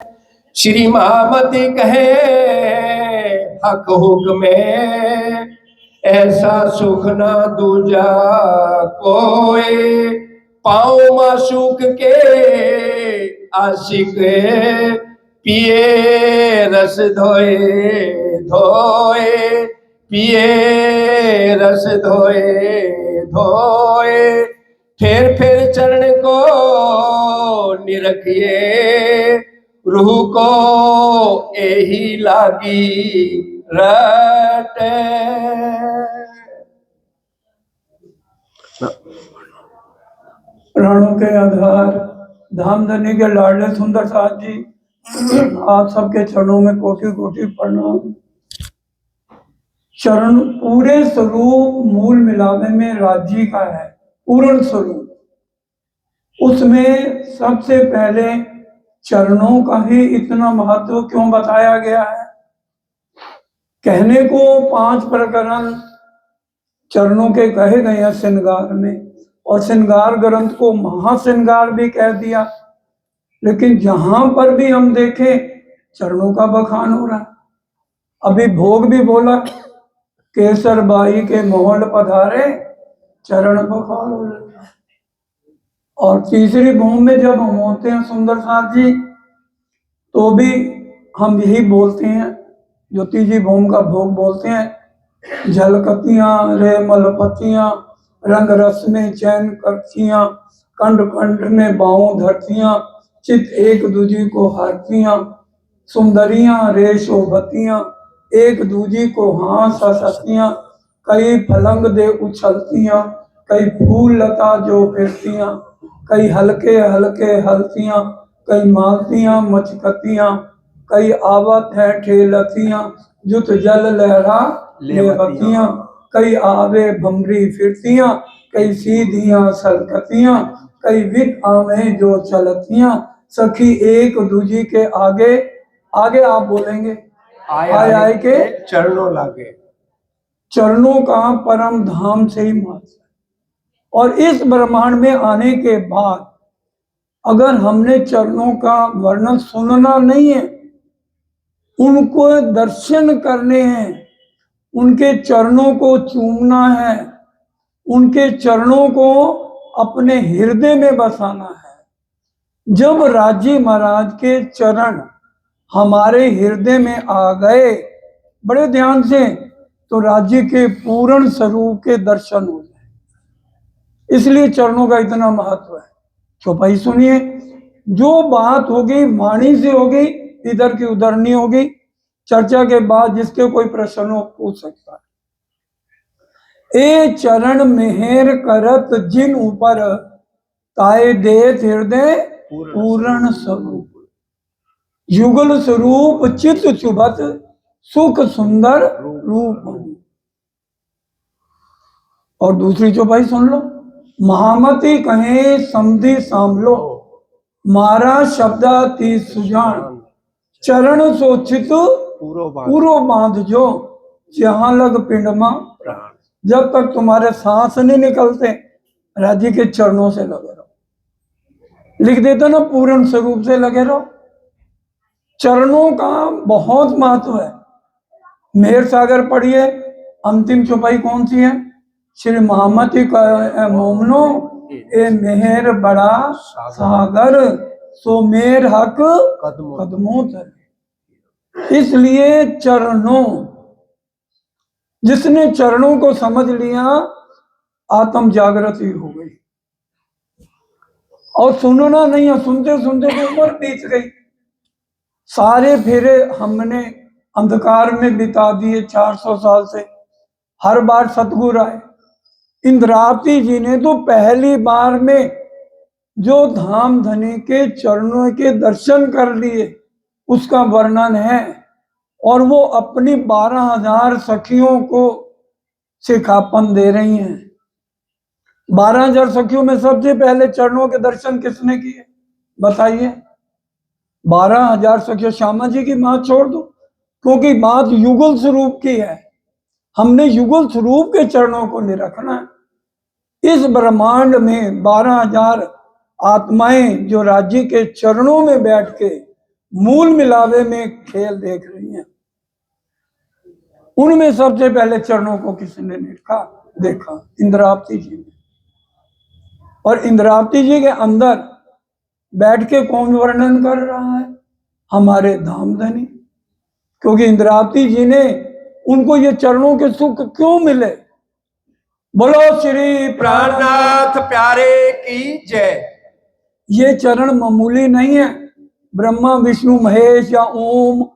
श्री महामती कहे हक हुक्म में, ऐसा सुख ना दूजा कोई। पाँव मासूक के आशिक पिए रस धोए धोए, पिए रस धोए धोए। फेर फेर चरण को निरखिए, रूह को यही लागी रटे। प्राणों के आधार धामधनी के लाडले सुंदर साथ जी, आप सबके चरणों में कोटि कोटि प्रणाम। चरण पूरे स्वरूप मूल मिलावे में राज्य का है, पूर्ण स्वरूप। उसमें सबसे पहले चरणों का ही इतना महत्व क्यों बताया गया है? कहने को 5 प्रकरण चरणों के कहे गए हैं श्रृंगार में, और श्रृंगार ग्रंथ को महाश्रृंगार भी कह दिया। लेकिन जहां पर भी हम देखें चरणों का बखान हो रहा है। अभी भोग भी बोला, केसर बाई के मोहन पधारे चरण बखान हो रहे। और तीसरी भूमि में जब हम होते हैं सुंदर साथ जी, तो भी हम यही बोलते हैं, जो तीसरी भूमि का भोग बोलते हैं, झलकतियां रे मलपतियां, रंग रस में चैन करतियां, कंड कंड में बाहों धरतियां, चित एक दूजी को हारतियां, सुंदरियां रे शोभतियां, एक दूजी को हाथ हंसतियां, कई फलंग दे उछलतियां, कई फूल लता जो फिरतियां, कई हल्के हल्के हलतियां, कई मालतियां मचकतियां, कई आवत है ठेलतियां, जुत जल लहरा लेवतियां, कई आवे भमरी फिरतियां, कई सीधियां सलकतियां, कई वित आवे जो चलतियां, सखी एक दूजी के आगे आगे आप बोलेंगे आए आए के चरणों लागे। चरणों का परम धाम से ही मात्र। और इस ब्रह्मांड में आने के बाद अगर हमने चरणों का वर्णन सुनना नहीं है, उनको दर्शन करने हैं, उनके चरणों को चूमना है, उनके चरणों को अपने हृदय में बसाना है। जब राजी महाराज के चरण हमारे हृदय में आ गए बड़े ध्यान से, तो राज्य के पूर्ण स्वरूप के दर्शन हो जाए। इसलिए चरणों का इतना महत्व है। चौपाई सुनिए, जो बात होगी वाणी से होगी, इधर की उधर नहीं होगी। चर्चा के बाद जिसके कोई प्रश्न हो पूछ सकता है। ए चरण मेहर करत जिन ऊपर, ताए देत हृदय पूर्ण स्वरूप, युगल स्वरूप चित चुभत, सुख सुंदर रूप। और दूसरी चौपाई सुन लो, महामती कहे समधि सामलो, मारा शब्दाति सुजान, चरण सोचित पूरो बांध जो, जहां लग पिंडमा प्राण। जब तक तुम्हारे सांस नहीं निकलते, राज्य के चरणों से लगे रहो। लिख देते ना, पूर्ण स्वरूप से लगे रहो। चरणों का बहुत महत्व है। मेहर सागर पढ़िए, अंतिम चौपाई कौन सी है? श्री महामती का मोमनो ए मेहर बड़ा सागर, सो मेर हक कदमों तले। इसलिए चरणों, जिसने चरणों को समझ लिया, आत्म जागृति हो गई। और सुनना नहीं है, सुनते सुनते तो उम्र बीत गई। सारे फेरे हमने अंधकार में बिता दिए 400 साल से। हर बार सतगुरु आए। इंद्रावती जी ने तो पहली बार में जो धाम धनी के चरणों के दर्शन कर लिए, उसका वर्णन है। और वो अपनी 12,000 सखियों को सिखापन दे रही हैं। 12,000 सखियों में सबसे पहले चरणों के दर्शन किसने किए बताइए? 12,000 सखियों, श्यामा जी की बात छोड़ दो, क्योंकि बात युगल स्वरूप की है। हमने युगल स्वरूप के चरणों को नहीं रखना है। इस ब्रह्मांड में 12,000 आत्माएं जो राज्य के चरणों में बैठ के मूल मिलावे में खेल देख रही हैं। उनमें सबसे पहले चरणों को किसने देखा? इंद्रावती जी ने। और इंद्रावती जी के अंदर बैठ के कौन वर्णन कर रहा है? हमारे धामधनी। क्योंकि इंद्रावती जी ने उनको ये चरणों के सुख क्यों मिले? बोलो श्री प्राणनाथ प्यारे की जय। ये चरण मामूली नहीं है। ब्रह्मा विष्णु महेश या ओम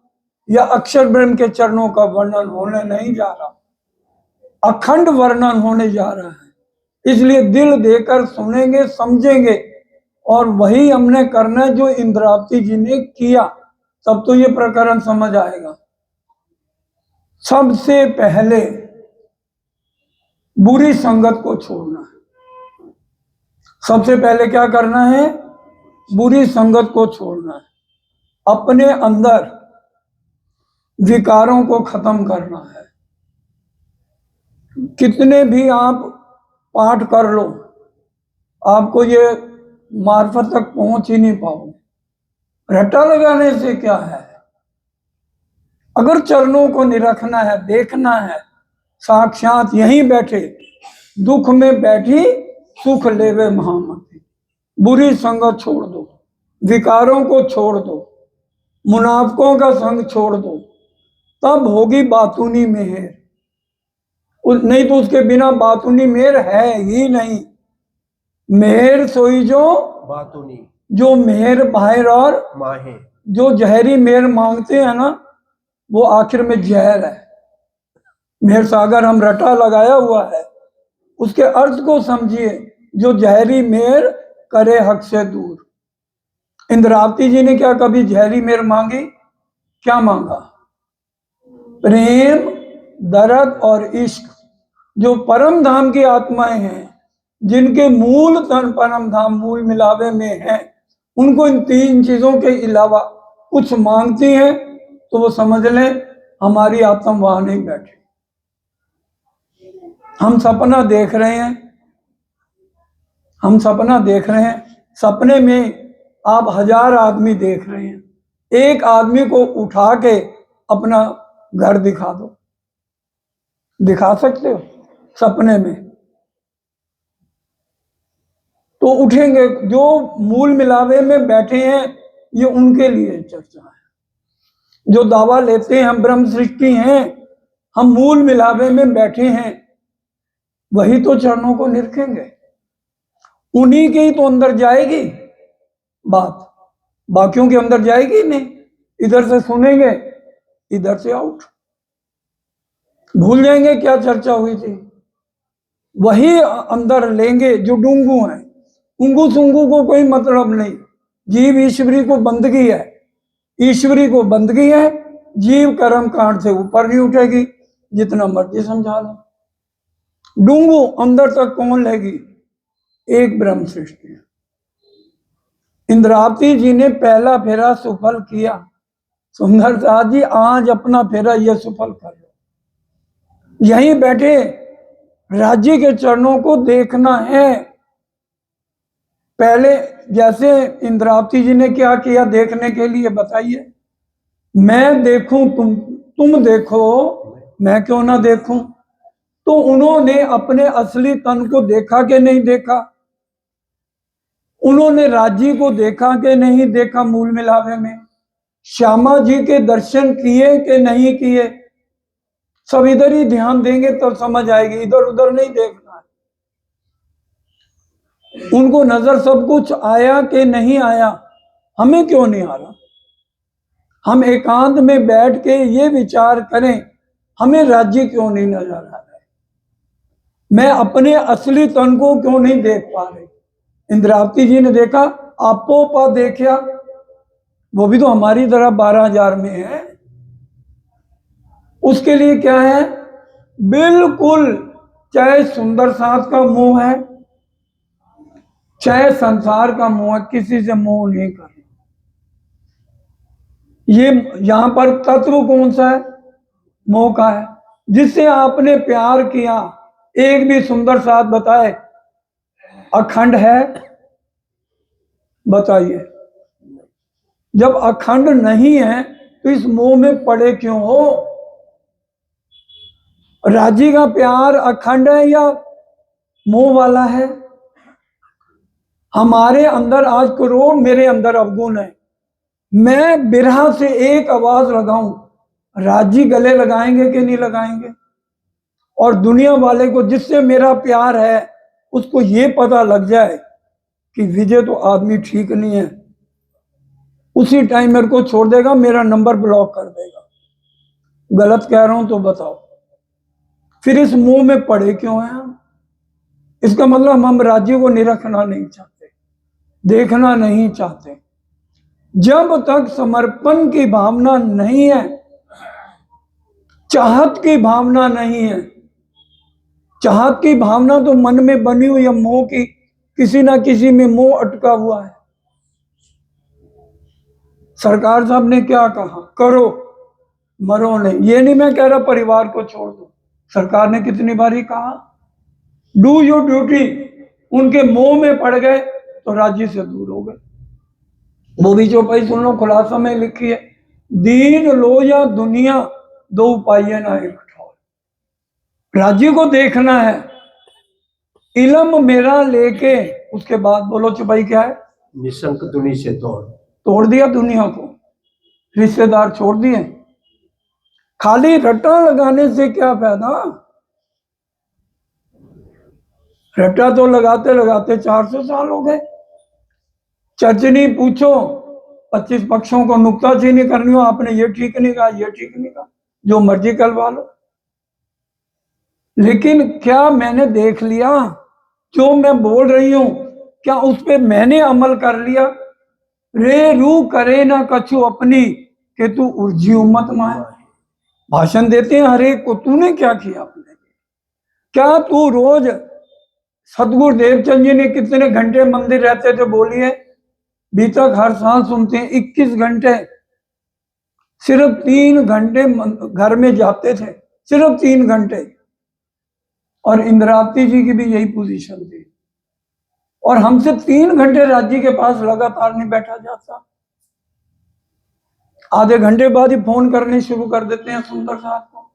या अक्षर ब्रह्म के चरणों का वर्णन होने नहीं जा रहा, अखंड वर्णन होने जा रहा है। इसलिए दिल देकर सुनेंगे, समझेंगे, और वही हमने करना है जो इंद्रावती जी ने किया, तब तो ये प्रकरण समझ आएगा। सबसे पहले बुरी संगत को छोड़ना है। सबसे पहले क्या करना है? बुरी संगत को छोड़ना है। अपने अंदर विकारों को खत्म करना है। कितने भी आप पाठ कर लो, आपको ये मार्फत तक पहुंच ही नहीं पाओगे। रट्टा लगाने से क्या है? अगर चरणों को निरखना है, देखना है, साक्षात यहीं बैठे, दुख में बैठी सुख लेवे महामती। बुरी संगत छोड़ दो, विकारों को छोड़ दो, मुनाफकों का संग छोड़ दो, तब होगी बातूनी मेहर। नहीं तो उसके बिना बातूनी मेहर है ही नहीं। मेहर सोई जो बातूनी, जो मेहर बाहर और माहे, जो जहरी मेहर मांगते हैं ना, वो आखिर में जहर है। मेहर सागर हम रटा लगाया हुआ है, उसके अर्थ को समझिए। जो जहरी मेहर करे हक से दूर। इंद्रावती जी ने क्या कभी जहरी मेहर मांगी? क्या मांगा? प्रेम, दर्द और इश्क। जो परम धाम की आत्माएं हैं, जिनके मूल तन परम धाम मूल मिलावे में है, उनको इन तीन चीजों के अलावा कुछ मांगती हैं तो वो समझ लें हमारी आत्मा वहां नहीं बैठी। हम सपना देख रहे हैं, हम सपना देख रहे हैं। सपने में आप 1000 आदमी देख रहे हैं, एक आदमी को उठा के अपना घर दिखा दो, दिखा सकते हो सपने में? तो उठेंगे। जो मूल मिलावे में बैठे हैं, ये उनके लिए चर्चा है। जो दावा लेते हैं हम ब्रह्म सृष्टि हैं, हम मूल मिलावे में बैठे हैं, वही तो चरणों को निरखेंगे। उन्हीं के ही तो अंदर जाएगी बात, बाकियों के अंदर जाएगी नहीं। इधर से सुनेंगे, इधर से आउट, भूल जाएंगे क्या चर्चा हुई थी। वही अंदर लेंगे जो डूंगू हैं। उंगू सुंगू को कोई मतलब नहीं। जीव ईश्वरी को बंदगी है, ईश्वरी को बंदगी है। जीव कर्म कांड से ऊपर नहीं उठेगी, जितना मर्जी समझा लो। डूंगू अंदर तक कौन लेगी? एक ब्रह्म सृष्टि। इंद्रावती जी ने पहला फेरा सफल किया। सुंदरता जी आज अपना फेरा ये सफल कर लो। यहीं बैठे राज्य के चरणों को देखना है। पहले जैसे इंद्रावती जी ने क्या किया देखने के लिए, बताइए? मैं देखूं, तुम देखो, मैं क्यों ना देखूं? तो उन्होंने अपने असली तन को देखा कि नहीं देखा? उन्होंने राज्य को देखा कि नहीं देखा? मूल मिलावे में श्यामा जी के दर्शन किए कि नहीं किए? सब इधर ही ध्यान देंगे तो समझ आएगी, इधर उधर नहीं देखना है। उनको नजर सब कुछ आया कि नहीं आया? हमें क्यों नहीं आ रहा? हम एकांत में बैठ के ये विचार करें, हमें राज्य क्यों नहीं नजर आ रहा है? मैं अपने असली तन को क्यों नहीं देख पा रही? इंद्रावती जी ने देखा, आपो पा देखा, वो भी तो हमारी तरह 12,000 में है। उसके लिए क्या है? बिल्कुल, चाहे सुंदर साथ का मोह है, चाहे संसार का मोह है, किसी से मोह नहीं करना। ये यहां पर तत्व कौन सा है? मोह का है। जिससे आपने प्यार किया, एक भी सुंदर साथ बताए अखंड है? बताइए। जब अखंड नहीं है तो इस मोह में पड़े क्यों हो? राज्य का प्यार अखंड है या मोह वाला है? हमारे अंदर आज करोड़ मेरे अंदर अवगुण है। मैं बिरहा से एक आवाज लगाऊं, राज्य गले लगाएंगे कि नहीं लगाएंगे? और दुनिया वाले को जिससे मेरा प्यार है उसको ये पता लग जाए कि विजय तो आदमी ठीक नहीं है, उसी टाइम मेरे को छोड़ देगा, मेरा नंबर ब्लॉक कर देगा। गलत कह रहा हूं तो बताओ, फिर इस मुंह में पड़े क्यों हैं हम? इसका मतलब हम राज्य को निरखना नहीं चाहते, देखना नहीं चाहते। जब तक समर्पण की भावना नहीं है, चाहत की भावना नहीं है, चाहत की भावना तो मन में बनी हुई है, मोह की किसी ना किसी में मोह अटका हुआ है। सरकार साहब ने क्या कहा? करो मरो नहीं। ये नहीं मैं कह रहा परिवार को छोड़ दो, सरकार ने कितनी बार ही कहा डू योर ड्यूटी। उनके मोह में पड़ गए तो राज्य से दूर हो गए। वो भी चौपाई सुन लो, खुलासा में लिखी है, दीन लो या दुनिया दो उपाय ना एक ठोर। राज्य को देखना है, इलम मेरा लेके उसके बाद बोलो चौपाई क्या है? निशंक दुनी से तोड़ दिया दुनिया को, रिश्तेदार छोड़ दिए। खाली रट्टा लगाने से क्या फायदा? रट्टा तो लगाते लगाते 400 साल हो गए। चर्चनी पूछो, 25 पक्षों को नुक्ताचीनी करनी हो, आपने ये ठीक नहीं कहा, ये ठीक नहीं कहा, जो मर्जी करवा लो। लेकिन क्या मैंने देख लिया जो मैं बोल रही हूं, क्या उस पर मैंने अमल कर लिया? रे रू करे ना कछु अपनी कि तू उर्जी उम्मत माए। भाषण देते हैं हर एक को, तूने क्या किया अपने? क्या तू रोज, सतगुरु देवचंद जी ने कितने घंटे मंदिर रहते थे बोलिए? बीतक हर सांस सुनते हैं 21 घंटे, सिर्फ 3 घंटे घर में जाते थे, सिर्फ 3 घंटे। और इंद्रावती जी की भी यही पोजीशन थी, और हमसे 3 घंटे राज्य के पास लगातार नहीं बैठा जाता। आधे घंटे बाद ही फोन करने शुरू कर देते हैं सुंदर साहब को,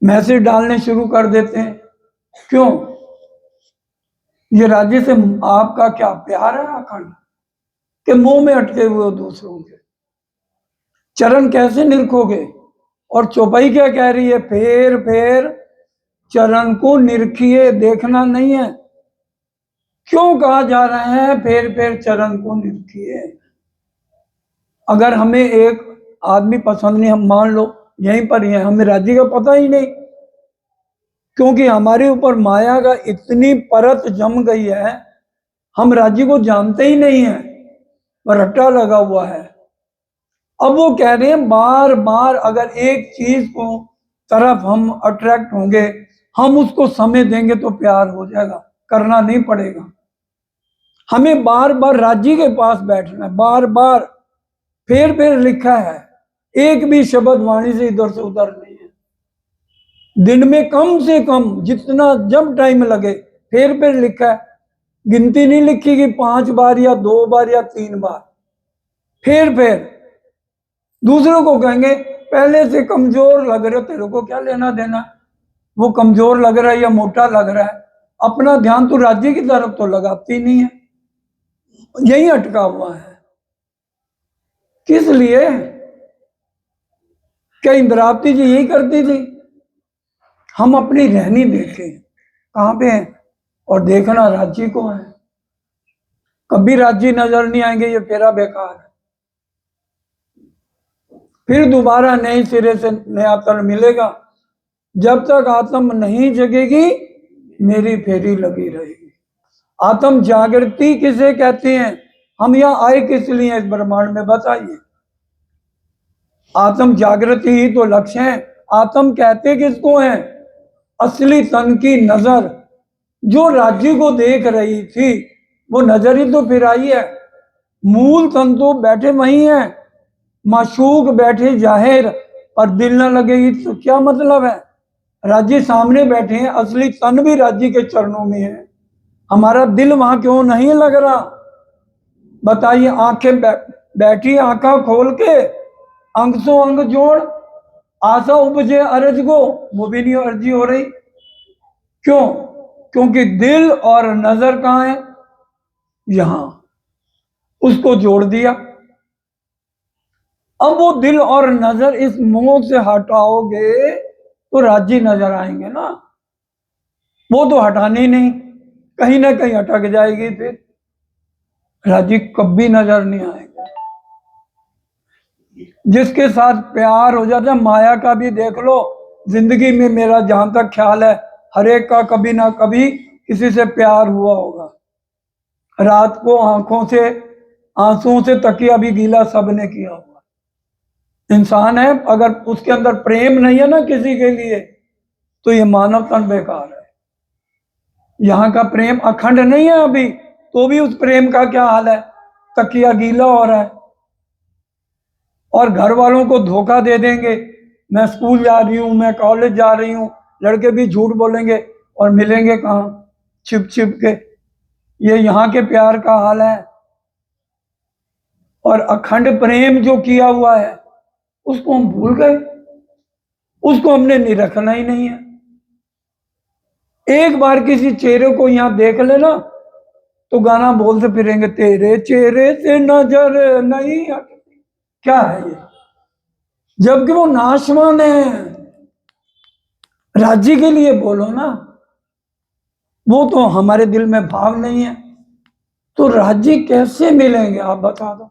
मैसेज डालने शुरू कर देते हैं। क्यों? ये राज्य से आपका क्या प्यार है अखंड के मुंह में अटके हुए हो दूसरों के? चरण कैसे निरखोगे? और चौपाई क्या कह रही है? फेर फेर चरण को निरखिए, देखना नहीं है। क्यों कहा जा रहा है फेर फेर चरण को निरखिए? अगर हमें एक आदमी पसंद नहीं, हम मान लो यहीं पर ही है, हमें राज्य का पता ही नहीं, क्योंकि हमारे ऊपर माया का इतनी परत जम गई है, हम राज्य को जानते ही नहीं है, रट्टा लगा हुआ है। अब वो कह रहे हैं बार बार अगर एक चीज को तरफ हम अट्रैक्ट होंगे, हम उसको समय देंगे तो प्यार हो जाएगा, करना नहीं पड़ेगा। हमें बार बार राज्य के पास बैठना है, बार बार फेर फेर लिखा है, एक भी शब्द वाणी से इधर से उधर नहीं है। दिन में कम से कम जितना जब टाइम लगे फेर फेर लिखा है, गिनती नहीं लिखी कि 5 बार या 2 बार या 3 बार, फेर फेर। दूसरों को कहेंगे पहले से कमजोर लग रहे हो, तेरे को क्या लेना देना, वो कमजोर लग रहा है या मोटा लग रहा है, अपना ध्यान तो राज्य की तरफ तो लगाती नहीं है, यही अटका हुआ है। किस लिए? क्या इंद्रावती जी यही करती थी? हम अपनी रहनी देखें कहां पे है, और देखना राज्य को है। कभी राज्य नजर नहीं आएंगे, ये फेरा बेकार है। फिर दोबारा नए सिरे से नया तन मिलेगा। जब तक आत्म नहीं जगेगी मेरी फेरी लगी रहेगी। आत्म जागृति किसे कहते हैं? हम यहाँ आए किस लिए इस ब्रह्मांड में, बताइए? आत्म जागृति ही तो लक्ष्य है। आत्म कहते किसको है? असली तन की नजर जो राज्य को देख रही थी, वो नजर ही तो फिर आई है। मूल तन तो बैठे वही है, माशूक बैठे जाहिर, पर दिल न लगेगी तो क्या मतलब है? राज्य सामने बैठे हैं, असली तन भी राज्य के चरणों में है, हमारा दिल वहां क्यों नहीं लग रहा? बताइए। आंखें बैठी आंखा खोल के, अंग सो अंग जोड़, आशा उपजे अरज को, वो भी नहीं अर्जी हो रही। क्यों? क्योंकि दिल और नजर कहाँ है? यहां, उसको जोड़ दिया। अब वो दिल और नजर इस मुंह से हटाओगे तो राज्य नजर आएंगे ना, वो तो हटाने नहीं, कहीं ना कहीं अटक जाएगी, फिर राज्य कभी नजर नहीं आएगा। जिसके साथ प्यार हो जाता है, माया का भी देख लो, जिंदगी में मेरा जहां तक ख्याल है हर एक का कभी ना कभी किसी से प्यार हुआ होगा। रात को आंखों से आंसुओं से तकिया भी गीला सबने किया होगा। इंसान है, अगर उसके अंदर प्रेम नहीं है ना किसी के लिए, तो ये मानव तन बेकार है। यहाँ का प्रेम अखंड नहीं है अभी, तो भी उस प्रेम का क्या हाल है? तकिया गीला हो रहा है। और घर वालों को धोखा दे देंगे, मैं स्कूल जा रही हूँ, मैं कॉलेज जा रही हूँ, लड़के भी झूठ बोलेंगे और मिलेंगे कहाँ? छिप छिप के। ये यहाँ के प्यार का हाल है। और अखंड प्रेम जो किया हुआ है उसको हम भूल गए, उसको हमने निरखना ही नहीं है। एक बार किसी चेहरे को यहां देख लेना तो गाना बोलते फिरेंगे, तेरे चेहरे से नजर नहीं हटती। क्या है ये? जबकि वो नाशवान है। राज्य के लिए बोलो ना, वो तो हमारे दिल में भाव नहीं है, तो राज्य कैसे मिलेंगे आप बता दो।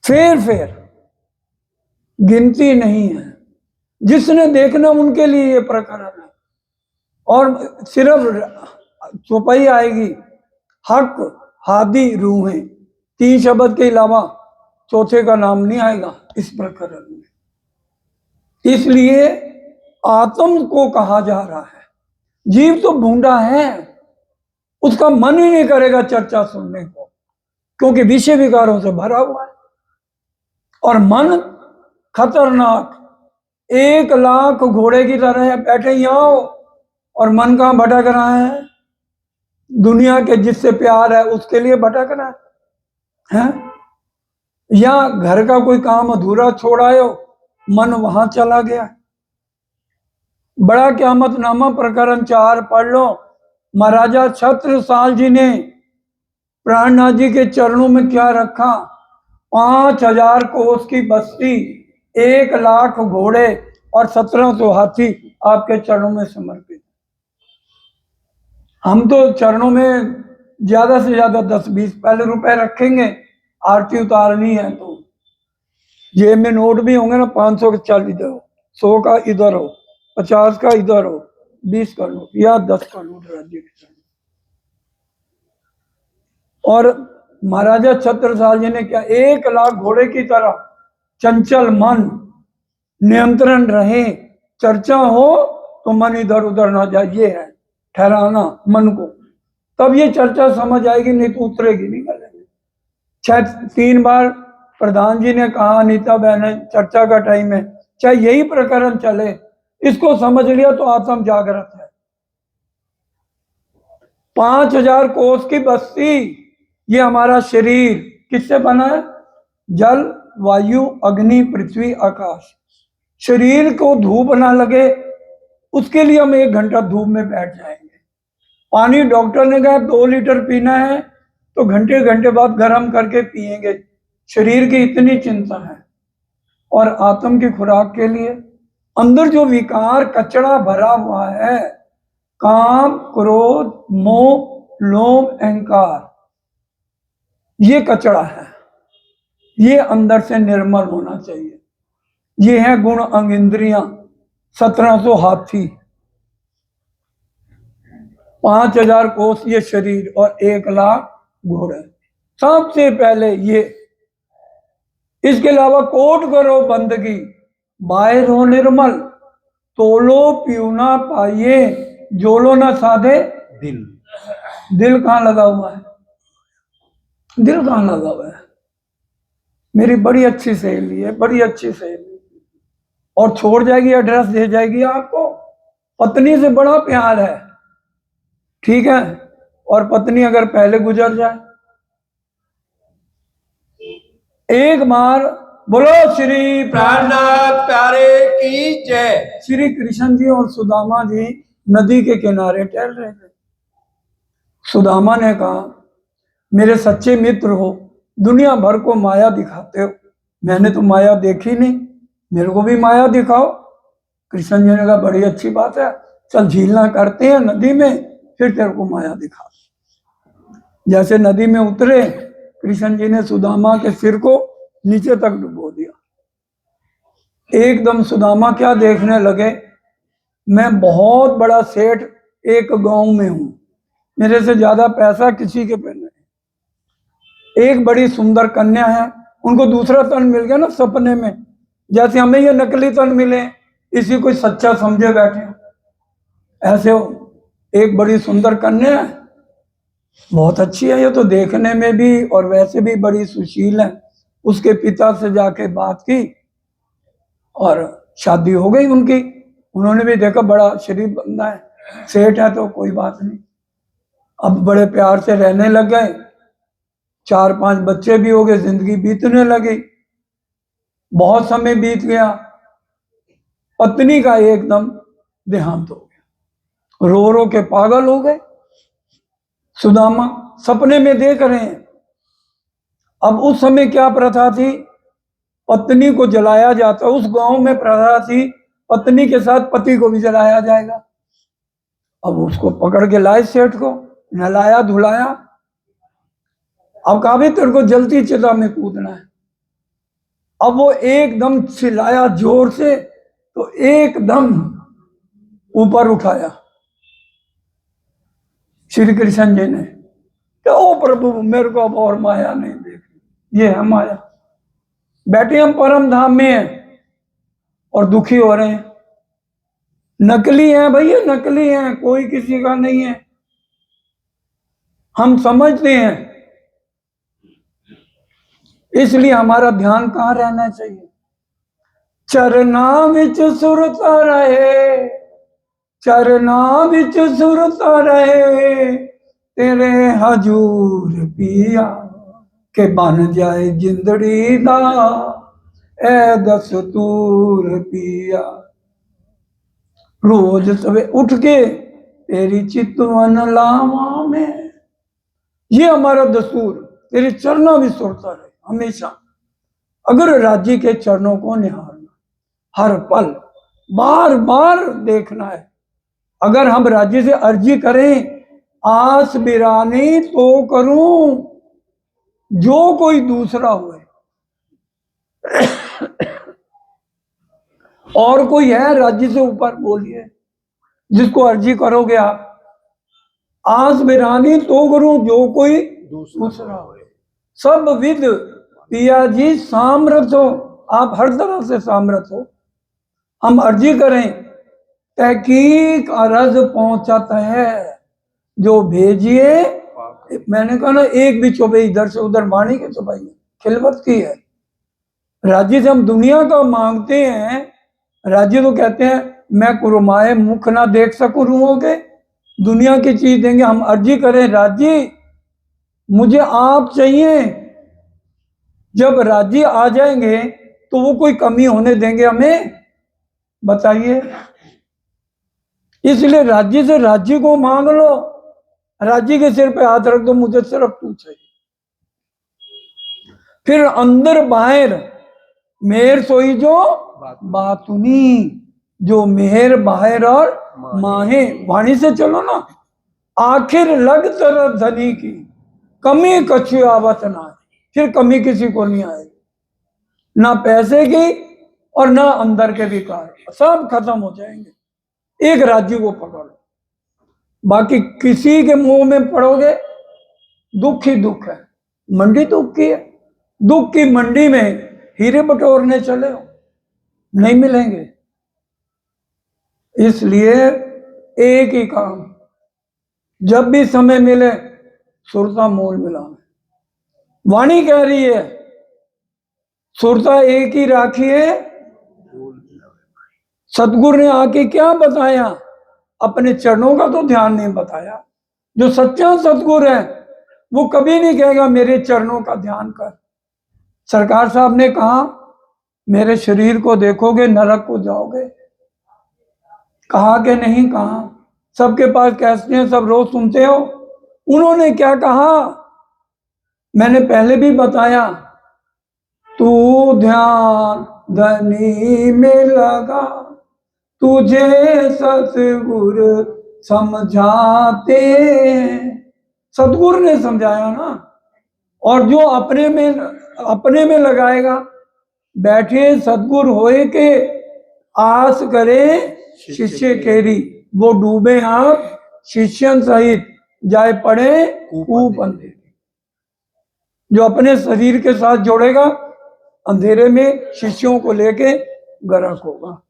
फिर गिनती नहीं है, जिसने देखना उनके लिए ये प्रकरण है। और सिर्फ चौपाई आएगी, हक, हादी, रूहें, 3 शब्द के अलावा चौथे का नाम नहीं आएगा इस प्रकरण में। इसलिए आत्म को कहा जा रहा है। जीव तो भूंडा है, उसका मन ही नहीं करेगा चर्चा सुनने को, क्योंकि विषय विकारों से भरा हुआ है। और मन खतरनाक, 1,00,000 घोड़े की तरह है, बैठे यहां हो और मन कहां भटक रहा है? दुनिया के जिससे प्यार है उसके लिए भटक रहा है? या घर का कोई काम अधूरा छोड़ आए हो, मन वहां चला गया। बड़ा क़यामतनामा प्रकरण 4 पढ़ लो। महाराजा छत्रसाल जी ने प्राणनाथ जी के चरणों में क्या रखा? 5,000 कोस की बस्ती, 1,00,000 घोड़े और 1,700 हाथी आपके चरणों में समर्पित। हम तो चरणों में ज्यादा से ज्यादा 10-20 पहले रुपए रखेंगे, आरती उतारनी है तो जेब में नोट भी होंगे ना, 500 का 40 इधर हो, 100 का इधर हो, 50 का इधर हो, 20 का नोट या 10 का नोट राज्य के चरण। और महाराजा छत्रसाल जी ने क्या? 1,00,000 घोड़े की तरह चंचल मन, नियंत्रण रहे, चर्चा हो तो मन इधर उधर ना जाए, ये है ठहराना मन को, तब ये चर्चा समझ आएगी, नहीं तो उतरेगी नहीं गले में। 3 बार प्रधान जी ने कहा, अनीता बहन चर्चा का टाइम है, चाहे यही प्रकरण चले, इसको समझ लिया तो आत्म जागृत है। 5,000 कोस की बस्ती, ये हमारा शरीर किससे बना है? जल, वायु, अग्नि, पृथ्वी, आकाश। शरीर को धूप ना लगे उसके लिए हम 1 घंटा धूप में बैठ जाएंगे। पानी डॉक्टर ने कहा 2 लीटर पीना है तो घंटे घंटे बाद गर्म करके पिएंगे। शरीर की इतनी चिंता है। और आत्म की खुराक के लिए अंदर जो विकार कचरा भरा हुआ है, काम, क्रोध, मोह, लोभ, अहंकार, ये कचरा है, ये अंदर से निर्मल होना चाहिए। ये है गुण अंग इंद्रियां, 1,700 हाथी, 5,000 कोस ये शरीर और 1,00,000 घोड़े। सबसे पहले ये, इसके अलावा कोट करो बंदगी, बाहर हो निर्मल, तोलो पियो ना पाइए, जोलो ना साधे दिल। दिल कहाँ लगा हुआ है? दिल कहाँ लगा हुआ है? मेरी बड़ी अच्छी सहेली है, बड़ी अच्छी सहेली, और छोड़ जाएगी, एड्रेस दे जाएगी आपको। पत्नी से बड़ा प्यार है, ठीक है, और पत्नी अगर पहले गुजर जाए एक बार बोलो श्री प्राणनाथ प्यारे की जय। श्री कृष्ण जी और सुदामा जी नदी के किनारे टहल रहे थे। सुदामा ने कहा, मेरे सच्चे मित्र हो, दुनिया भर को माया दिखाते हो, मैंने तो माया देखी नहीं, मेरे को भी माया दिखाओ। कृष्ण जी ने कहा, बड़ी अच्छी बात है, चल झीलना करते हैं नदी में, फिर तेरे को माया दिखा। जैसे नदी में उतरे, कृष्ण जी ने सुदामा के सिर को नीचे तक डुबो दिया। एकदम सुदामा क्या देखने लगे, मैं बहुत बड़ा सेठ एक गांव में हूं, मेरे से ज्यादा पैसा किसी के पे नहीं। एक बड़ी सुंदर कन्या है, उनको दूसरा तन मिल गया ना सपने में, जैसे हमें ये नकली तन मिले, इसी को सच्चा समझे बैठे। ऐसे हो, एक बड़ी सुंदर कन्या है, बहुत अच्छी है ये तो देखने में भी और वैसे भी बड़ी सुशील है। उसके पिता से जाके बात की और शादी हो गई उनकी। उन्होंने भी देखा बड़ा शरीफ बंदा है, सेठ है तो कोई बात नहीं। अब बड़े प्यार से रहने लग गए, 4-5 बच्चे भी हो गए, जिंदगी बीतने लगी। बहुत समय बीत गया, पत्नी का एकदम देहांत हो गया, रो रो के पागल हो गए। सुदामा सपने में देख रहे हैं। अब उस समय क्या प्रथा थी, पत्नी को जलाया जाता, उस गांव में प्रथा थी पत्नी के साथ पति को भी जलाया जाएगा। अब उसको पकड़ के लाए सेठ को, नहलाया धुलाया। अब कहा भी तेरे को जलती चिता में कूदना है। अब वो एकदम चिल्लाया जोर से, तो एकदम ऊपर उठाया श्री कृष्ण जी ने, तो ओ प्रभु मेरे को अब और माया नहीं देखनी, ये है माया। बैठे हम परम धाम में हैं और दुखी हो रहे हैं। नकली है भैया, नकली है, कोई किसी का नहीं है, हम समझते हैं। इसलिए हमारा ध्यान कहाँ रहना चाहिए, चरना विच सुरता रहे, चरना विच सुरता रहे, तेरे हजूर पिया के बन जाए जिंदड़ी दा ए दस्तूर पिया। रोज सवे उठ के तेरी चितवन लावा में, ये हमारा दस्तूर, तेरे चरणों में सुरता रहे हमेशा। अगर राज्य के चरणों को निहारना, हर पल बार बार देखना है। अगर हम राज्य से अर्जी करें, आस बिरानी तो करूं जो कोई दूसरा हुए। और कोई है राज्य से ऊपर, बोलिए जिसको अर्जी करोगे आप, आस बिरानी तो करूं जो कोई दूसरा हुए। सब विद पिया जी सामर्थ हो, आप हर तरह से सामर्थ हो। हम अर्जी करें, तहकीक अर्ज पहुंचाता है, जो भेजिए। मैंने कहा ना, एक भी चौबे इधर से उधर वाणी के चौपाई खिलवत की है। राज्य से हम दुनिया का मांगते हैं, राज्य तो कहते हैं मैं कुरुमाए मुख ना देख सकूं रूहों के, दुनिया की चीज देंगे। हम अर्जी करें, राज्य मुझे आप चाहिए। जब राज्य आ जाएंगे तो वो कोई कमी होने देंगे हमें, बताइए। इसलिए राज्य से राज्य को मांग लो, राज्य के सिर पे हाथ रख दो, मुझे सिर्फ तू चाहिए। फिर अंदर बाहर मेहर सोई जो बातुनी, जो मेहर बाहर और माहे, वाणी से चलो ना। आखिर लग तरह धनी की कमी कछु आवत ना, फिर कमी किसी को नहीं आएगी, ना पैसे की और ना अंदर के विकार, सब खत्म हो जाएंगे। एक राज्य को पकड़ लो, बाकी किसी के मुंह में पड़ोगे दुख ही दुख है। मंडी दुख की है, दुख की मंडी में हीरे बटोरने चले हो, नहीं मिलेंगे। इसलिए एक ही काम, जब भी समय मिले सुरता मोल मिलाना। वाणी कह रही है सुरता एक ही राखी है। सतगुरु ने आके क्या बताया, अपने चरणों का तो ध्यान नहीं बताया। जो सच्चा सतगुरु है वो कभी नहीं कहेगा मेरे चरणों का ध्यान कर, सरकार साहब ने कहा मेरे शरीर को देखोगे नरक को जाओगे। कहा कि नहीं कहा, सबके पास कैसे हैं, सब रोज सुनते हो। उन्होंने क्या कहा मैंने पहले भी बताया, तू ध्यान धनी में लगा, तुझे सतगुर समझाते। सतगुरु ने समझाया ना। और जो अपने में लगाएगा, बैठे सतगुरु होए के आस करे शिष्य केरी, वो डूबे आप शिष्यन सहित, जाए पड़े कूप अंधेरे। जो अपने शरीर के साथ जोड़ेगा अंधेरे में शिष्यों को लेके गर्क होगा।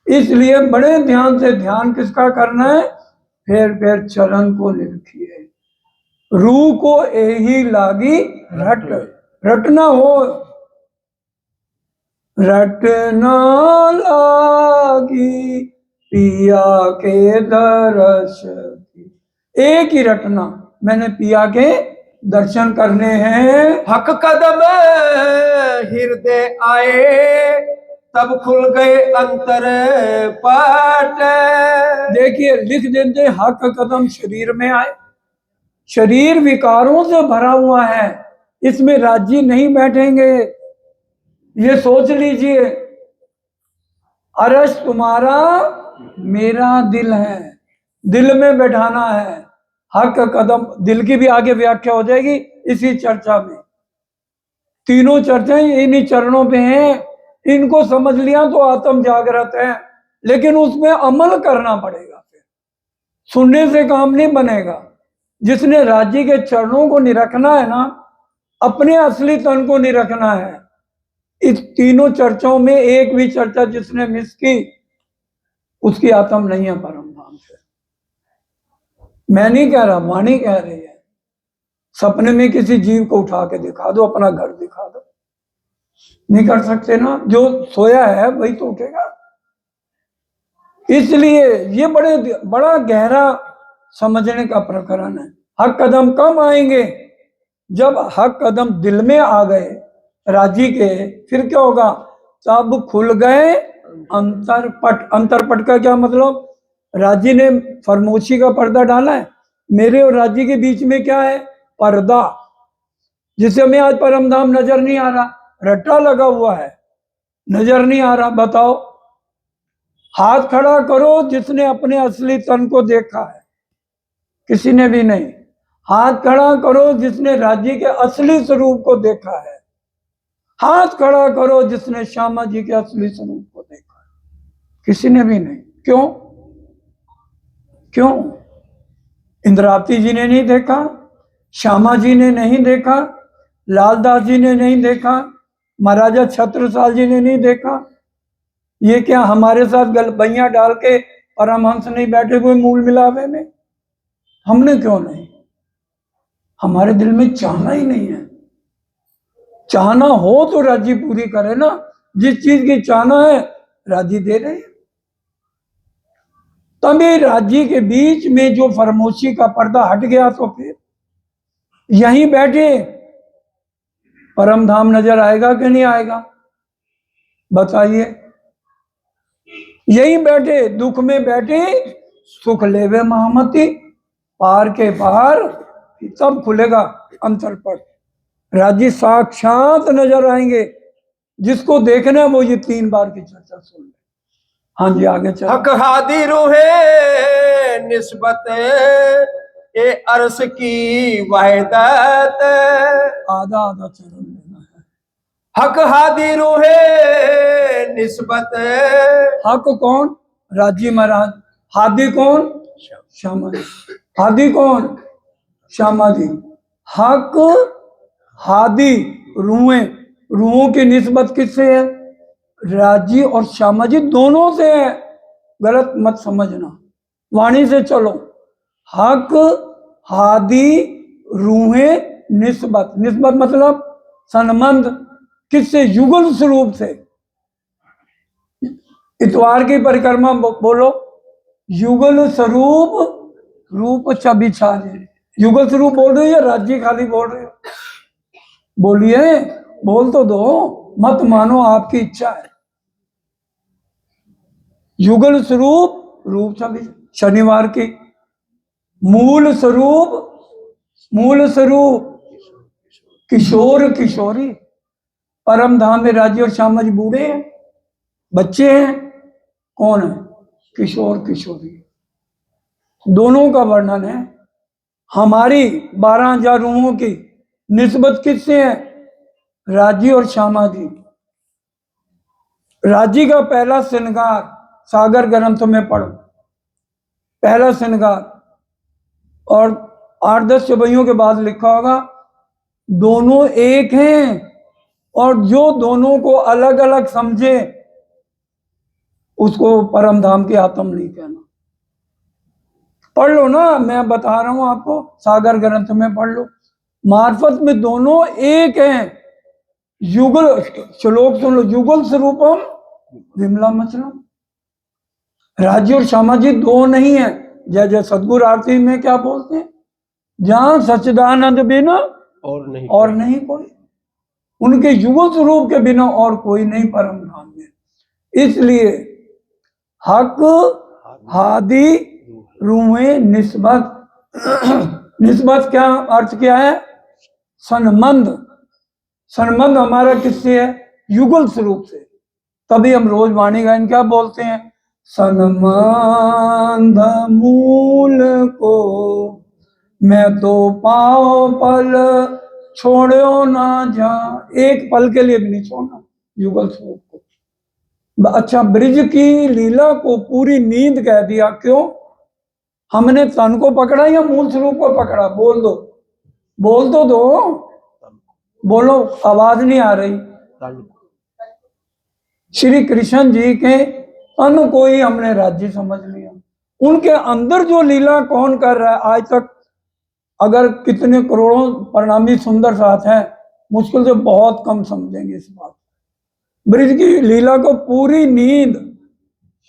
इसलिए बड़े ध्यान से ध्यान किसका करना है, फिर फिर चरण को निरखिए, रूह को यही लागी रटना हो, रटना लागी पिया के दर्श की। एक ही रटना, मैंने पिया के दर्शन करने हैं। हक कदम हृदय आए, तब खुल गए अंतर पाट। देखिए लिख देते, हक कदम शरीर में आए। शरीर विकारों से भरा हुआ है, इसमें राज्य नहीं बैठेंगे, ये सोच लीजिए। अरश तुम्हारा मेरा दिल है, दिल में बैठाना है। हक कदम, दिल की भी आगे व्याख्या हो जाएगी इसी चर्चा में। तीनों चर्चाएं इन्हीं चरणों पे हैं। इनको समझ लिया तो आत्म जागृत है, लेकिन उसमें अमल करना पड़ेगा। फिर सुनने से काम नहीं बनेगा। जिसने राज्य के चरणों को निरखना है ना, अपने असली तन को निरखना है। इस तीनों चर्चाओं में एक भी चर्चा जिसने मिस की, उसकी आत्म नहीं है परम धाम से। मैं नहीं कह रहा, वाणी कह रही है। सपने में किसी जीव को उठा के दिखा दो, अपना घर दिखा दो, नहीं कर सकते ना। जो सोया है वही तो उठेगा। इसलिए ये बड़ा गहरा समझने का प्रकरण है। हक कदम कब आएंगे, जब हक कदम दिल में आ गए राजी के, फिर क्या होगा, तब खुल गए अंतरपट। अंतरपट का क्या मतलब, राजी ने फरमोशी का पर्दा डाला है, मेरे और राजी के बीच में क्या है, पर्दा, जिसे हमें आज परम धाम नजर नहीं आ रहा, रट्टा लगा हुआ है, नजर नहीं आ रहा। बताओ, हाथ खड़ा करो जिसने अपने असली तन को देखा है, किसी ने भी नहीं। हाथ खड़ा करो जिसने राज्य के असली स्वरूप को देखा है। हाथ खड़ा करो जिसने श्यामा जी के असली स्वरूप को देखा है, किसी ने भी नहीं। क्यों क्यों? इंद्रावती जी ने नहीं देखा, श्यामा जी ने नहीं देखा, लालदास जी ने नहीं देखा, महाराजा छत्रसाल जी ने नहीं देखा। ये क्या हमारे साथ गलबैया डाल के परमहंस नहीं बैठे हुए मूल मिलावे में? हमने क्यों नहीं? हमारे दिल में चाहना ही नहीं है। चाहना हो तो राजी पूरी करे ना। जिस चीज की चाहना है राजी दे रहे हैं। तभी राजी के बीच में जो फरमोशी का पर्दा हट गया, तो फिर यहीं बैठे परम धाम नजर आएगा कि नहीं आएगा, बताइए। यहीं बैठे दुख में बैठे सुख लेवे महामती, पार के पार तब खुलेगा अंतरपट। राजी साक्षात नजर आएंगे। जिसको देखना है वो ये 3 बार की चर्चा सुन ले। हाँ जी, आगे चलो। हक हादी रूहे निस्बत ए अर्श की वहदत। आधा आधा चरण लेना है। हक हादी रूहे निस्बत। हक कौन? राजी महाराज। हादी कौन? श्यामा जी। हादी कौन? श्यामा जी। हक हादी रूहों की निस्बत किससे है? राजी और श्यामा जी दोनों से है। गलत मत समझना, वाणी से चलो। हक हादी रूहें निस्बत, निस्बत मतलब संबंध, किससे? युगल स्वरूप से। इतवार की परिक्रमा बोलो, युगल स्वरूप रूप छबिछारे। युगल स्वरूप बोल रहे हो या राज्य खाली बोल रहे हो? बोलिए। बोल तो दो, मत मानो, आपकी इच्छा है। युगल स्वरूप रूप छवि शनिवार की, मूल स्वरूप किशोर किशोरी, परम धाम में राजी और श्यामा जी बूढ़े हैं, बच्चे हैं, कौन है? किशोर किशोरी। दोनों का वर्णन है। हमारी 12,000 रूहों की निस्बत किससे है? राजी और श्यामा जी। राजी का पहला श्रृंगार सागर ग्रंथ में पढ़ो, पहला श्रृंगार, और 8-10 चौपाइयों के बाद लिखा होगा दोनों एक हैं, और जो दोनों को अलग अलग समझे उसको परम धाम की आत्म नहीं कहना। पढ़ लो ना, मैं बता रहा हूं आपको, सागर ग्रंथ में पढ़ लो। मार्फत में दोनों एक हैं। युगल श्लोक सुन लो, युगल स्वरूपम विमला मचलम। राजी और श्यामा जी दो नहीं है। जय जय सदगुरु आरती में क्या बोलते हैं? जहां सच्चिदानंद बिना और नहीं कोई, उनके युगल स्वरूप के बिना और कोई नहीं परम धाम में। इसलिए हक हादी रूहे निस्बत। निस्बत क्या अर्थ क्या है? संबंध। संबंध हमारा किससे है? युगल स्वरूप से। तभी हम रोज वाणी गायन क्या बोलते हैं? संबंध मूल को मैं तो पाओ पल छोड़ो ना जा। एक पल के लिए भी नहीं छोड़ना युगल स्वरूप को। अच्छा, ब्रिज की लीला को पूरी नींद कह दिया, क्यों? हमने तन को पकड़ा या मूल स्वरूप को पकड़ा? बोल दो, बोल तो दो, बोलो, आवाज नहीं आ रही। श्री कृष्ण जी के तन को ही हमने राज्य समझ लिया। उनके अंदर जो लीला कौन कर रहा है? आज तक अगर कितने करोड़ों प्रणामी सुंदर साथ हैं, मुश्किल से बहुत कम समझेंगे इस बात। ब्रिज की लीला को पूरी नींद,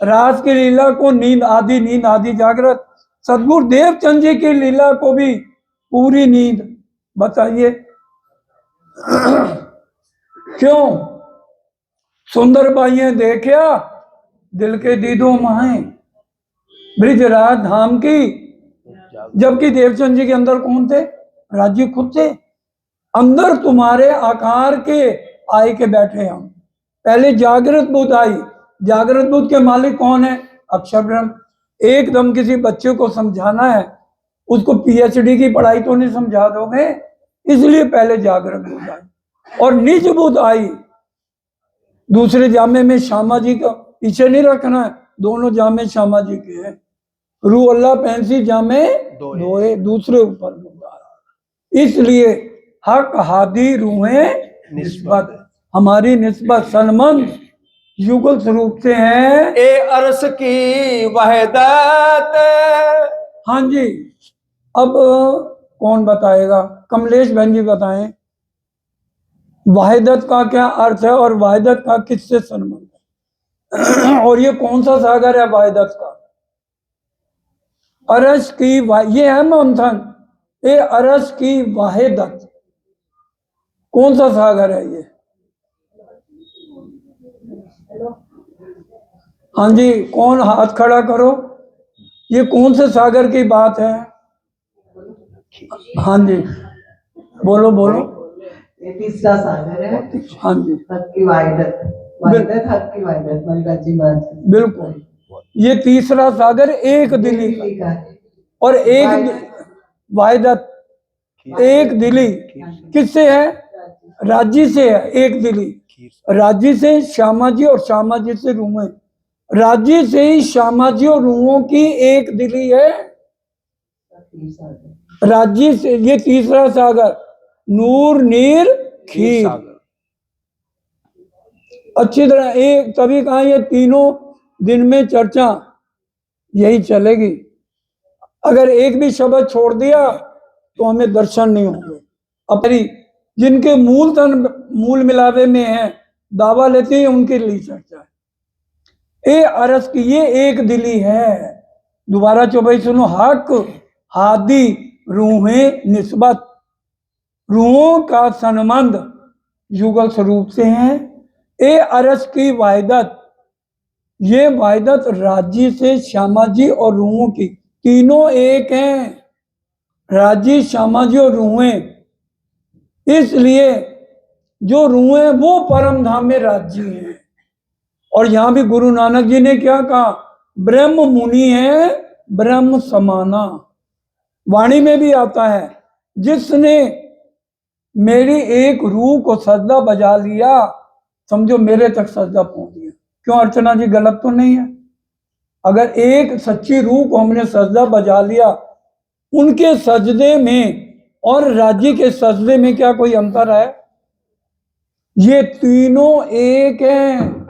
रास की लीला को नींद आदि जागृत, सदगुरु देवचंद जी की लीला को भी पूरी नींद। बताइए क्यों? सुंदर बाइये देखिया दिल के दीदो माए, ब्रिजराज धाम की। जबकि देवचंद जी के अंदर कौन थे? राज्य खुद थे। अंदर तुम्हारे आकार के आए के बैठे हम। पहले जागृत बुद्ध आई। जागृत बुद्ध के मालिक कौन है? अक्षर ब्रह्म। एकदम किसी बच्चे को समझाना है, उसको पीएचडी की पढ़ाई तो नहीं समझा दोगे, इसलिए पहले जागृत बुद्ध आई। और निज बुद्ध आई। दूसरे जामे में श्यामा जी का पीछे नहीं रखना है, दोनों जामे श्यामा जी के हैं। रू अल्लाह पैंसी जामे दोए, दूसरे ऊपर बुद्ध। इसलिए हक हादी रूहे निस्बत, हमारी निस्बत सनमंद युगल स्वरूप से है। ए अरस की वहदत। हाँ जी, अब कौन बताएगा? कमलेश बहन जी बताएं, वाहिदत का क्या अर्थ है और वाहिदत का किससे संबंध है? और ये कौन सा सागर है वाहिदत का? अरस की ये है मंथन। ये अरस की वाहिदत कौन सा सागर है ये? हाँ जी, कौन हाथ खड़ा करो। ये कौन से सागर की बात है? हाँ जी, बोलो बोलो। ये तीसरा सागर है। हाँ जी, हक की वाहिदत, वाहिदत हक की वाहिदत, मलिका जी बात। बिल्कुल, ये तीसरा सागर एक दिली का है। और एक वाहिदत, एक दिली किससे है? राज्य से है। एक दिली राज्य से श्यामा जी और श्यामा जी से रूहें। राज्य से ही श्यामा जी और रूहों की एक दिली है। राज्य से ये तीसरा सागर, नूर नीर खीर। अच्छी तरह एक, तभी कहा ये तीनों दिन में चर्चा यही चलेगी। अगर एक भी शब्द छोड़ दिया तो हमें दर्शन नहीं होंगे। अपनी जिनके मूल तन मूल मिलावे में है, दावा लेते हैं, उनके लिए चर्चा है। ए अरस की ये एक दिली है। दोबारा चौपाई सुनो, हक हादी रूहें निस्बत, रूहों का संबंध युगल स्वरूप से हैं। ए अरस की वाहिदत, ये वाहिदत राजी से श्यामा जी और रूहों की, तीनों एक हैं, राजी, श्यामा जी और रूहें। इसलिए जो रूहें वो परम धाम में राजी हैं। और यहां भी गुरु नानक जी ने क्या कहा, ब्रह्म मुनि है ब्रह्म समाना। वाणी में भी आता है, जिसने मेरी एक रूह को सजदा बजा लिया, समझो मेरे तक सजदा पहुंच गया। क्यों अर्चना जी, गलत तो नहीं है? अगर एक सच्ची रूह को हमने सजदा बजा लिया, उनके सजदे में और राजी के सजदे में क्या कोई अंतर है? ये तीनों एक हैं,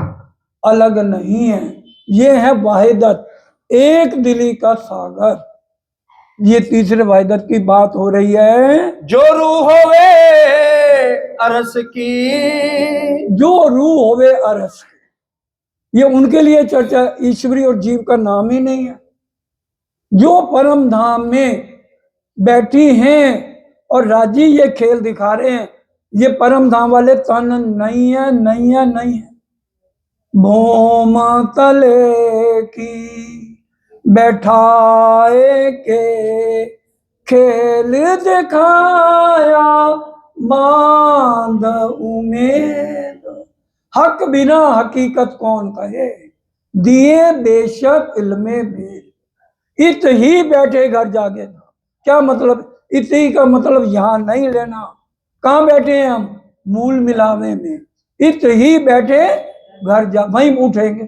अलग नहीं है। ये है वाहिदत, एक दिली का सागर। ये तीसरे वाहिदत की बात हो रही है। जो रूह होवे अरस की, जो रूह होवे अरस की, ये उनके लिए चर्चा, ईश्वरी और जीव का नाम ही नहीं है। जो परम धाम में बैठी हैं और राजी ये खेल दिखा रहे हैं, ये परम धाम वाले तन नहीं है, नहीं है, नहीं है। भौम तले की बैठाए के खेल दिखाया, बांध उमेद, हक बिना हकीकत कौन कहे, दिए बेशक इल्मे भेद। इत ही बैठे घर जागे था। क्या मतलब? इत ही का मतलब यहां नहीं लेना। कहां बैठे हैं हम? मूल मिलावे में। इत ही बैठे घर जा, वहीं उठेंगे।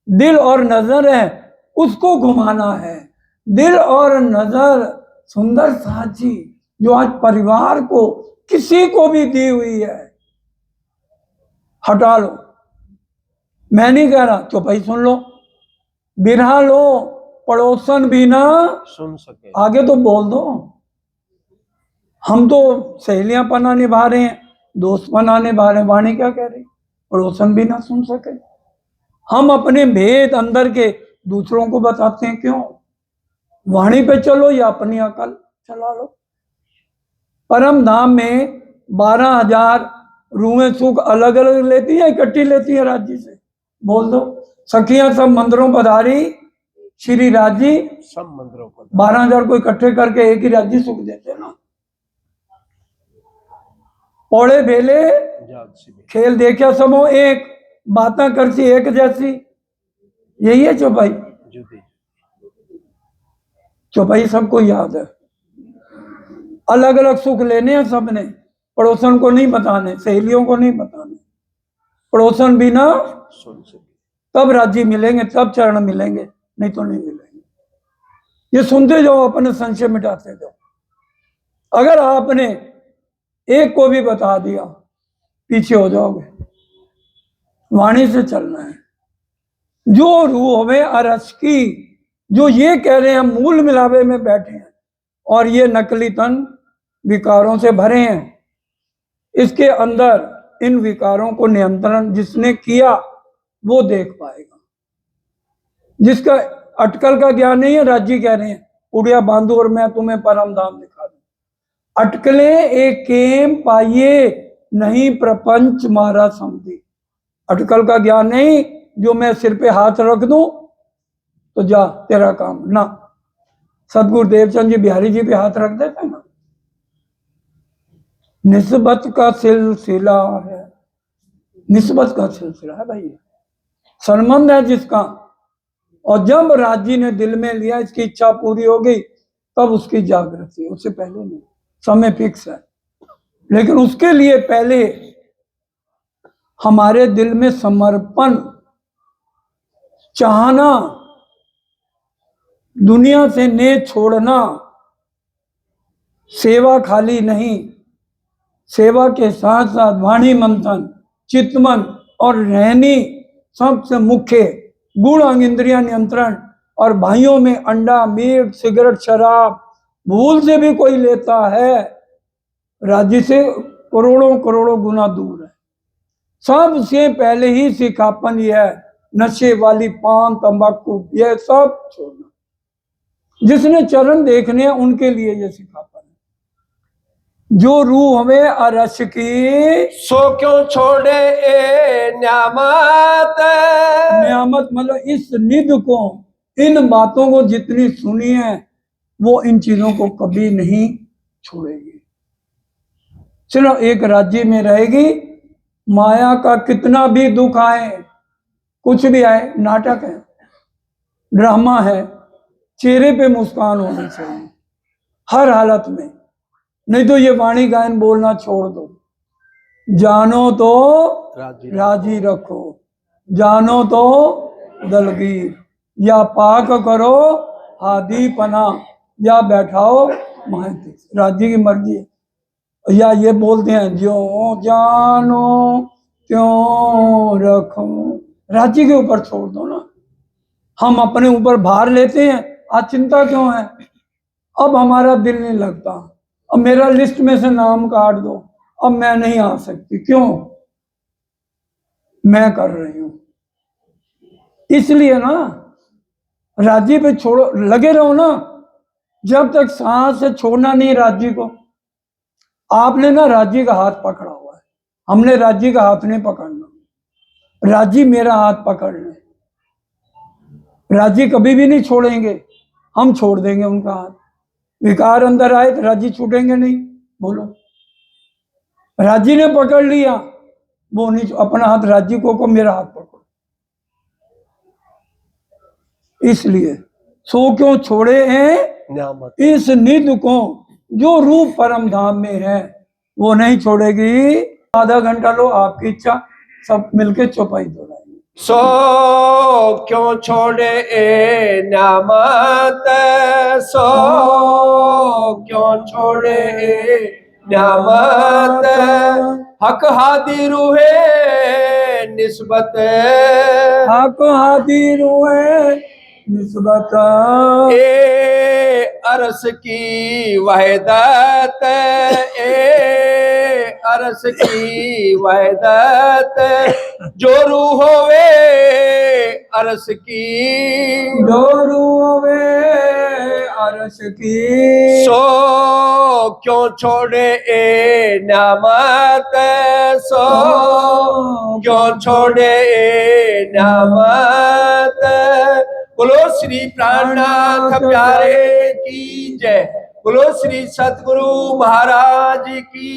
दिल और नजर है, उसको घुमाना है। दिल और नजर सुंदर साजी, जो आज परिवार को किसी को भी दी हुई है, हटा लो। मैं नहीं कह रहा, चौपाई सुन लो, बिरहा लो, पड़ोसन भी ना सुन सके। आगे तो बोल दो। हम तो सहेलियां पना निभा रहे हैं, दोस्त पना निभा रहे हैं, वाणी क्या कह रही, पड़ोसन भी ना सुन सके। हम अपने भेद अंदर के दूसरों को बताते हैं, क्यों? वाणी पे चलो या अपनी अकल चला लो। परम धाम में 12,000 रूहें सुख अलग अलग लेती हैं, इकट्ठी लेती हैं राज्य से? बोल दो। सखियां सब मंदिरों पधारी, श्री राजी, सब मंदिरों को 12,000 को इकट्ठे करके एक ही राज्य सुख देते ना। पौड़े भेले खेल देखा समो एक, बातें करती एक जैसी। यही है चौपाई। चौपाई सबको याद है। अलग अलग सुख लेने हैं सबने, पड़ोसन को नहीं बताने, सहेलियों को नहीं बताने। पड़ोसन भी ना सुन सके, तब राज्य मिलेंगे, तब चरण मिलेंगे, नहीं तो नहीं मिलेंगे। ये सुनते जाओ, अपने संशय मिटाते जाओ। अगर आपने एक को भी बता दिया, पीछे हो जाओगे। वाणी से चलना है। जो रूह में अरस की, जो ये कह रहे हैं हम मूल मिलावे में बैठे हैं और ये नकली तन विकारों से भरे हैं, इसके अंदर इन विकारों को नियंत्रण जिसने किया वो देख पाएगा। जिसका अटकल का ज्ञान नहीं है, राज्य कह रहे हैं उड़िया बांधो और मैं तुम्हें परम धाम दिखा दूं। अटकले एक केम पाइये, नहीं प्रपंच मारा समझी। अटकल का ज्ञान नहीं, जो मैं सिर पे हाथ रख दूं तो जा तेरा काम ना। सदगुरु देवचंद जी बिहारी जी पे हाथ रख देते ना। निस्बत का सिलसिला है, निस्बत का सिलसिला है भाई, संबंध है जिसका। और जब राज्य ने दिल में लिया, इसकी इच्छा पूरी हो गई, तब उसकी जागृति, उससे पहले नहीं। समय फिक्स है, लेकिन उसके लिए पहले हमारे दिल में समर्पण, चाहना, दुनिया से ने छोड़ना। सेवा खाली नहीं, सेवा के साथ साथ वाणी मंथन, चितमन और रहनी सबसे मुख्य गुण अंग इंद्रिया नियंत्रण। और भाइयों में अंडा, मीट, सिगरेट, शराब भूल से भी कोई लेता है, राज्य से करोड़ों करोड़ों गुना दूर है। सबसे पहले ही सिखापन यह है, नशे वाली पान, तंबाकू, यह सब छोड़ना। जिसने चरण देखने हैं उनके लिए यह सिखापन है। जो रूह हमें अरश की, सो क्यों छोड़े ए न्यामत। नियामत मतलब इस निध को, इन बातों को जितनी सुनी है वो इन चीजों को कभी नहीं छोड़ेगी। चलो एक राज्य में रहेगी, माया का कितना भी दुख आए, कुछ भी आए, नाटक है, ड्रामा है, चेहरे पे मुस्कान होनी चाहिए हर हालत में, नहीं तो ये वाणी गायन बोलना छोड़ दो। जानो तो राजी रखो, जानो तो दलगीर, या पाक करो हादी पना, या बैठाओ महती, राजी की मर्जी है। या ये बोलते हैं जो जानो क्यों रखो, राजी के ऊपर छोड़ दो ना। हम अपने ऊपर भार लेते हैं, आज चिंता क्यों है, अब हमारा दिल नहीं लगता, अब मेरा लिस्ट में से नाम काट दो, अब मैं नहीं आ सकती, क्यों, मैं कर रही हूं। इसलिए ना राज्य पे छोड़ो, लगे रहो ना, जब तक सांस से छोड़ना नहीं राज्य को। आपने ना राज्य का हाथ पकड़ा हुआ है, हमने राज्य का हाथ नहीं पकड़ना, राज्य मेरा हाथ पकड़ ले, राज्य कभी भी नहीं छोड़ेंगे, हम छोड़ देंगे उनका हाथ। विकार अंदर आए तो राज्य छूटेंगे नहीं, बोलो। राज्य ने पकड़ लिया, वो नहीं, अपना हाथ राज्य को मेरा हाथ पकड़ो। इसलिए सो क्यों छोड़े हैं न्यामत। इस निध को, जो रूप परम धाम में है वो नहीं छोड़ेगी। आधा घंटा लो, आपकी इच्छा, सब मिलके चौपाई दोहराएंगे। सो क्यों छोड़े ए न्यामत। सो क्यों छोड़े ए न्यामत। हक हादी रूहे निस्बत। हक हादी रूहे निस्बत। ए अरस की वहदत। ए अरस की वहदत। जो रूह होवे अरस की। जो रूह अरस की। सो क्यों छोड़े ए न्यामत। सो क्यों छोड़े ए न्यामत। बोलो श्री प्राणनाथ प्यारे की जय। बोलो श्री सतगुरु महाराज की